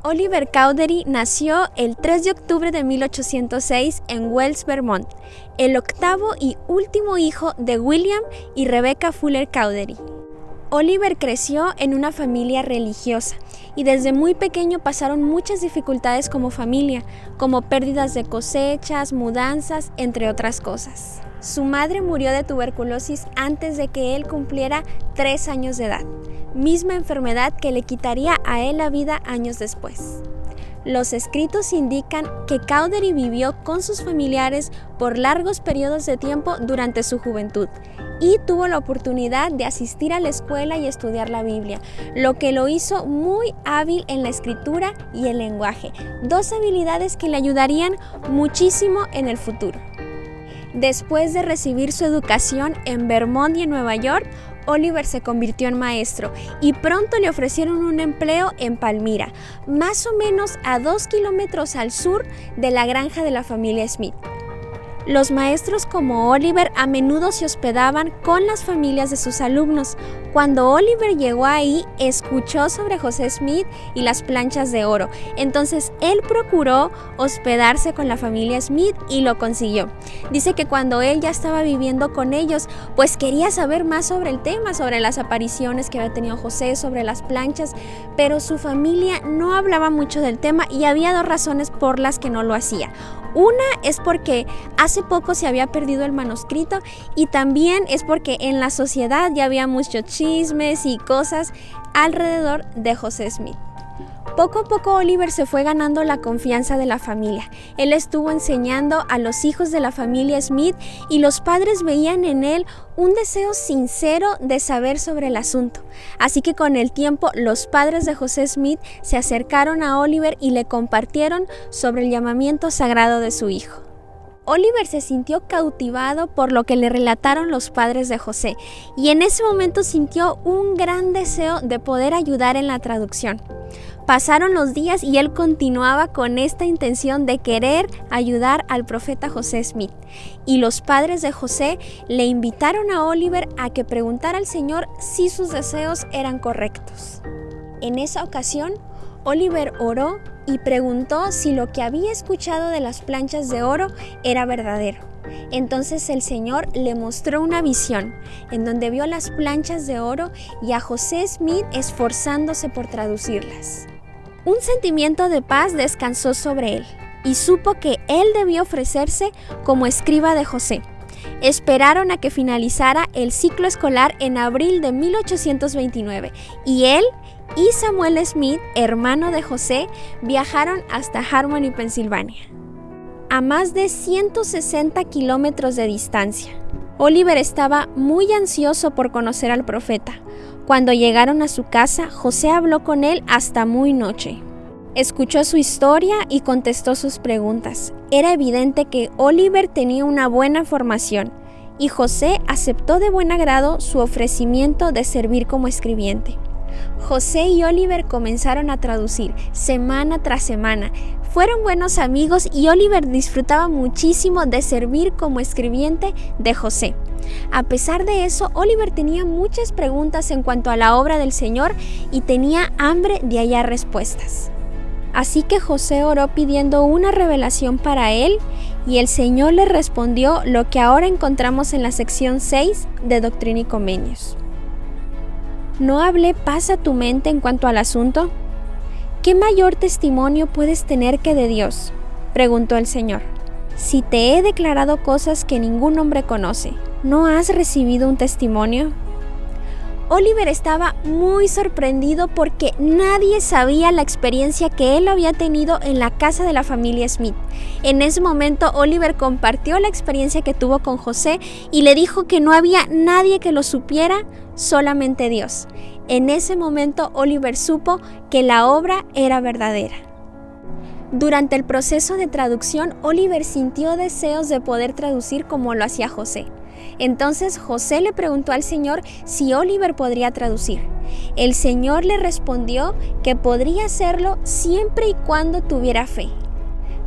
Oliver Cowdery nació el 3 de octubre de 1806 en Wells, Vermont, el octavo y último hijo de William y Rebecca Fuller Cowdery. Oliver creció en una familia religiosa y desde muy pequeño pasaron muchas dificultades como familia, como pérdidas de cosechas, mudanzas, entre otras cosas. Su madre murió de tuberculosis antes de que él cumpliera 3 años de edad, misma enfermedad que le quitaría a él la vida años después. Los escritos indican que Cowdery vivió con sus familiares por largos periodos de tiempo durante su juventud y tuvo la oportunidad de asistir a la escuela y estudiar la Biblia, lo que lo hizo muy hábil en la escritura y el lenguaje, 2 habilidades que le ayudarían muchísimo en el futuro. Después de recibir su educación en Vermont y en Nueva York, Oliver se convirtió en maestro y pronto le ofrecieron un empleo en Palmyra, más o menos a 2 kilómetros al sur de la granja de la familia Smith. Los maestros como Oliver a menudo se hospedaban con las familias de sus alumnos. Cuando Oliver llegó ahí, escuchó sobre José Smith y las planchas de oro. Entonces él procuró hospedarse con la familia Smith y lo consiguió. Dice que cuando él ya estaba viviendo con ellos, pues quería saber más sobre el tema, sobre las apariciones que había tenido José, sobre las planchas, pero su familia no hablaba mucho del tema y había 2 razones por las que no lo hacía. Una es porque hace poco se había perdido el manuscrito y también es porque en la sociedad ya había muchos chismes y cosas alrededor de José Smith. Poco a poco Oliver se fue ganando la confianza de la familia. Él estuvo enseñando a los hijos de la familia Smith y los padres veían en él un deseo sincero de saber sobre el asunto. Así que con el tiempo los padres de José Smith se acercaron a Oliver y le compartieron sobre el llamamiento sagrado de su hijo. Oliver se sintió cautivado por lo que le relataron los padres de José y en ese momento sintió un gran deseo de poder ayudar en la traducción. Pasaron los días y él continuaba con esta intención de querer ayudar al profeta José Smith. Y los padres de José le invitaron a Oliver a que preguntara al Señor si sus deseos eran correctos. En esa ocasión, Oliver oró y preguntó si lo que había escuchado de las planchas de oro era verdadero. Entonces el Señor le mostró una visión en donde vio las planchas de oro y a José Smith esforzándose por traducirlas. Un sentimiento de paz descansó sobre él y supo que él debía ofrecerse como escriba de José. Esperaron a que finalizara el ciclo escolar en abril de 1829 y él y Samuel Smith, hermano de José, viajaron hasta Harmony, Pensilvania, a más de 160 kilómetros de distancia. Oliver estaba muy ansioso por conocer al profeta. Cuando llegaron a su casa, José habló con él hasta muy noche. Escuchó su historia y contestó sus preguntas. Era evidente que Oliver tenía una buena formación y José aceptó de buen agrado su ofrecimiento de servir como escribiente. José y Oliver comenzaron a traducir semana tras semana. Fueron buenos amigos y Oliver disfrutaba muchísimo de servir como escribiente de José. A pesar de eso, Oliver tenía muchas preguntas en cuanto a la obra del Señor y tenía hambre de hallar respuestas. Así que José oró pidiendo una revelación para él y el Señor le respondió lo que ahora encontramos en la sección 6 de Doctrina y Convenios. ¿No hablé paz a tu mente en cuanto al asunto? ¿Qué mayor testimonio puedes tener que de Dios?, preguntó el Señor. Si te he declarado cosas que ningún hombre conoce, ¿no has recibido un testimonio? Oliver estaba muy sorprendido porque nadie sabía la experiencia que él había tenido en la casa de la familia Smith. En ese momento, Oliver compartió la experiencia que tuvo con José y le dijo que no había nadie que lo supiera, solamente Dios. En ese momento, Oliver supo que la obra era verdadera. Durante el proceso de traducción, Oliver sintió deseos de poder traducir como lo hacía José. Entonces José le preguntó al Señor si Oliver podría traducir. El Señor le respondió que podría hacerlo siempre y cuando tuviera fe.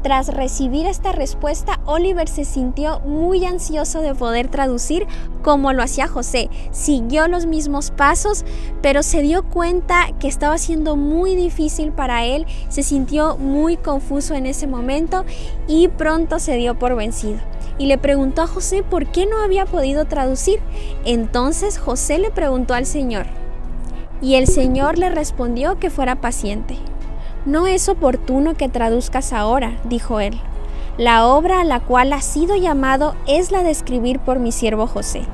Tras recibir esta respuesta, Oliver se sintió muy ansioso de poder traducir como lo hacía José. Siguió los mismos pasos, pero se dio cuenta que estaba siendo muy difícil para él, se sintió muy confuso en ese momento y pronto se dio por vencido. Y le preguntó a José por qué no había podido traducir. Entonces José le preguntó al Señor, y el Señor le respondió que fuera paciente. «No es oportuno que traduzcas ahora», dijo él. «La obra a la cual has sido llamado es la de escribir por mi siervo José».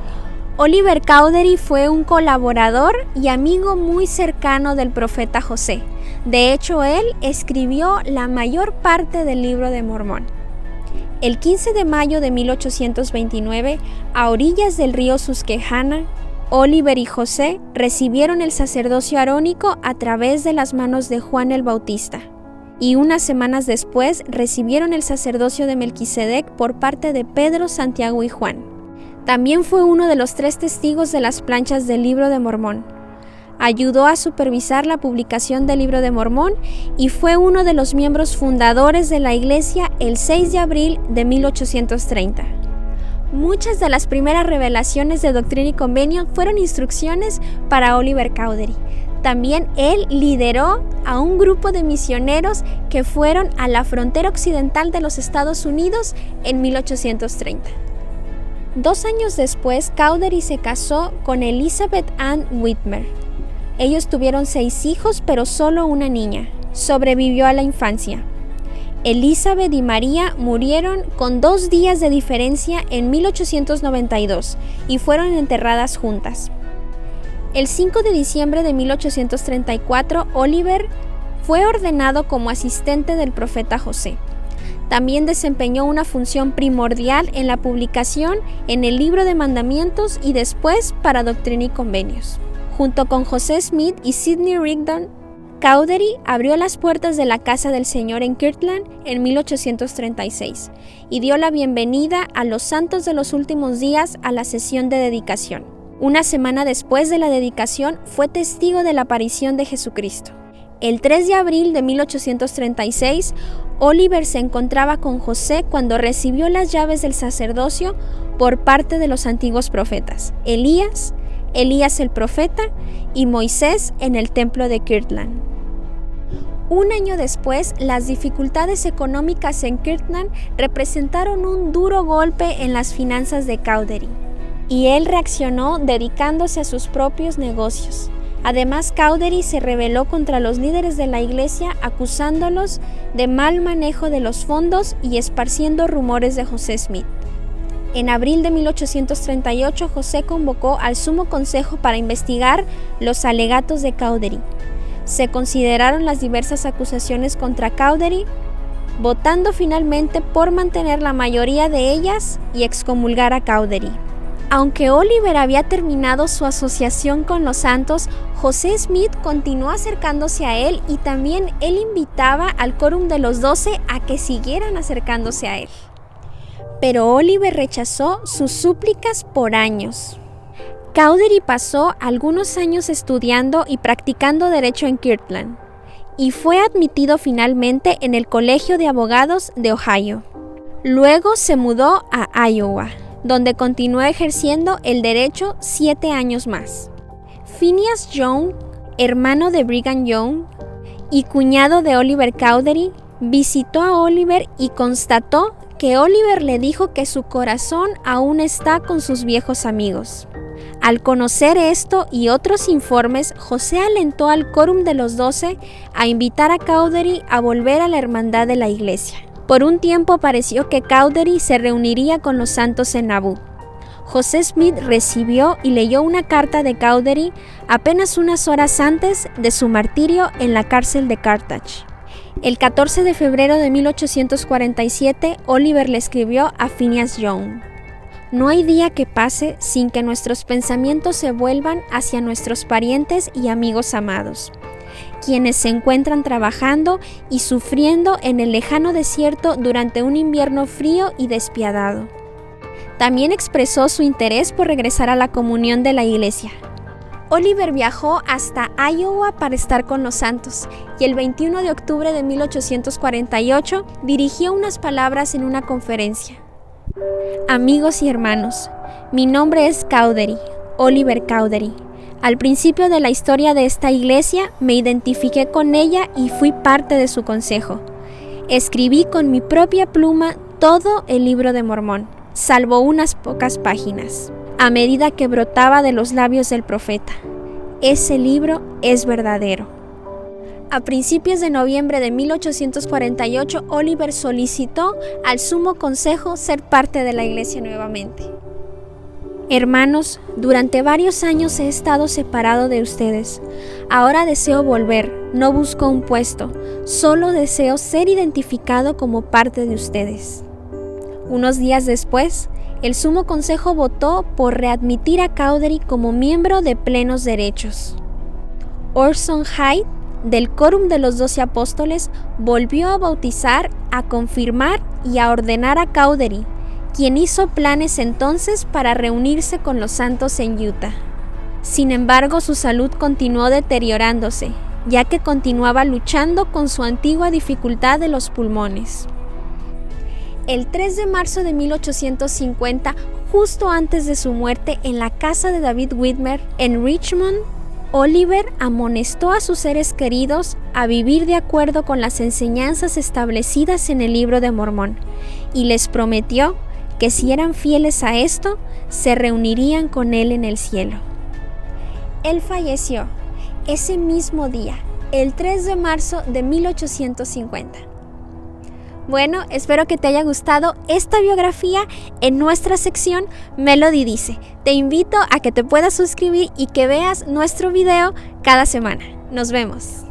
Oliver Cowdery fue un colaborador y amigo muy cercano del profeta José. De hecho, él escribió la mayor parte del Libro de Mormón. El 15 de mayo de 1829, a orillas del río Susquehanna, Oliver y José recibieron el sacerdocio arónico a través de las manos de Juan el Bautista, y unas semanas después recibieron el sacerdocio de Melquisedec por parte de Pedro, Santiago y Juan. También fue uno de los 3 testigos de las planchas del Libro de Mormón. Ayudó a supervisar la publicación del Libro de Mormón y fue uno de los miembros fundadores de la Iglesia el 6 de abril de 1830. Muchas de las primeras revelaciones de Doctrina y Convenio fueron instrucciones para Oliver Cowdery. También él lideró a un grupo de misioneros que fueron a la frontera occidental de los Estados Unidos en 1830. 2 años después, Cowdery se casó con Elizabeth Ann Whitmer. Ellos tuvieron 6 hijos, pero solo una niña. Sobrevivió a la infancia. Elizabeth y María murieron con 2 días de diferencia en 1892 y fueron enterradas juntas. El 5 de diciembre de 1834, Oliver fue ordenado como asistente del profeta José. También desempeñó una función primordial en la publicación en el Libro de Mandamientos y después para Doctrina y Convenios. Junto con José Smith y Sidney Rigdon, Cowdery abrió las puertas de la Casa del Señor en Kirtland en 1836 y dio la bienvenida a los santos de los últimos días a la sesión de dedicación. Una semana después de la dedicación fue testigo de la aparición de Jesucristo. El 3 de abril de 1836, Oliver se encontraba con José cuando recibió las llaves del sacerdocio por parte de los antiguos profetas, Elías el profeta y Moisés en el templo de Kirtland. Un año después, las dificultades económicas en Kirtland representaron un duro golpe en las finanzas de Cowdery, y él reaccionó dedicándose a sus propios negocios. Además, Cowdery se rebeló contra los líderes de la iglesia acusándolos de mal manejo de los fondos y esparciendo rumores de José Smith. En abril de 1838, José convocó al Sumo Consejo para investigar los alegatos de Cowdery. Se consideraron las diversas acusaciones contra Cowdery, votando finalmente por mantener la mayoría de ellas y excomulgar a Cowdery. Aunque Oliver había terminado su asociación con los santos, José Smith continuó acercándose a él y también él invitaba al Quórum de los 12 a que siguieran acercándose a él. Pero Oliver rechazó sus súplicas por años. Cowdery pasó algunos años estudiando y practicando derecho en Kirtland y fue admitido finalmente en el Colegio de Abogados de Ohio. Luego se mudó a Iowa, donde continuó ejerciendo el derecho 7 años más. Phineas Young, hermano de Brigham Young y cuñado de Oliver Cowdery, visitó a Oliver y constató que Oliver le dijo que su corazón aún está con sus viejos amigos. Al conocer esto y otros informes, José alentó al Quórum de los 12 a invitar a Cowdery a volver a la hermandad de la iglesia. Por un tiempo pareció que Cowdery se reuniría con los santos en Nauvoo. José Smith recibió y leyó una carta de Cowdery apenas unas horas antes de su martirio en la cárcel de Carthage. El 14 de febrero de 1847, Oliver le escribió a Phineas Young: «No hay día que pase sin que nuestros pensamientos se vuelvan hacia nuestros parientes y amigos amados, quienes se encuentran trabajando y sufriendo en el lejano desierto durante un invierno frío y despiadado». También expresó su interés por regresar a la comunión de la iglesia. Oliver viajó hasta Iowa para estar con los santos y el 21 de octubre de 1848 dirigió unas palabras en una conferencia. Amigos y hermanos, mi nombre es Cowdery, Oliver Cowdery. Al principio de la historia de esta iglesia me identifiqué con ella y fui parte de su consejo. Escribí con mi propia pluma todo el libro de Mormón, salvo unas pocas páginas, a medida que brotaba de los labios del profeta. Ese libro es verdadero. A principios de noviembre de 1848, Oliver solicitó al Sumo Consejo ser parte de la iglesia nuevamente. Hermanos, durante varios años he estado separado de ustedes. Ahora deseo volver, no busco un puesto, solo deseo ser identificado como parte de ustedes. Unos días después, el Sumo Consejo votó por readmitir a Cowdery como miembro de plenos derechos. Orson Hyde, del Quórum de los 12 Apóstoles, volvió a bautizar, a confirmar y a ordenar a Cowdery, quien hizo planes entonces para reunirse con los santos en Utah. Sin embargo, su salud continuó deteriorándose, ya que continuaba luchando con su antigua dificultad de los pulmones. El 3 de marzo de 1850, justo antes de su muerte en la casa de David Whitmer en Richmond, Oliver amonestó a sus seres queridos a vivir de acuerdo con las enseñanzas establecidas en el Libro de Mormón y les prometió que si eran fieles a esto, se reunirían con él en el cielo. Él falleció ese mismo día, el 3 de marzo de 1850. Bueno, espero que te haya gustado esta biografía en nuestra sección Melody Dice. Te invito a que te puedas suscribir y que veas nuestro video cada semana. Nos vemos.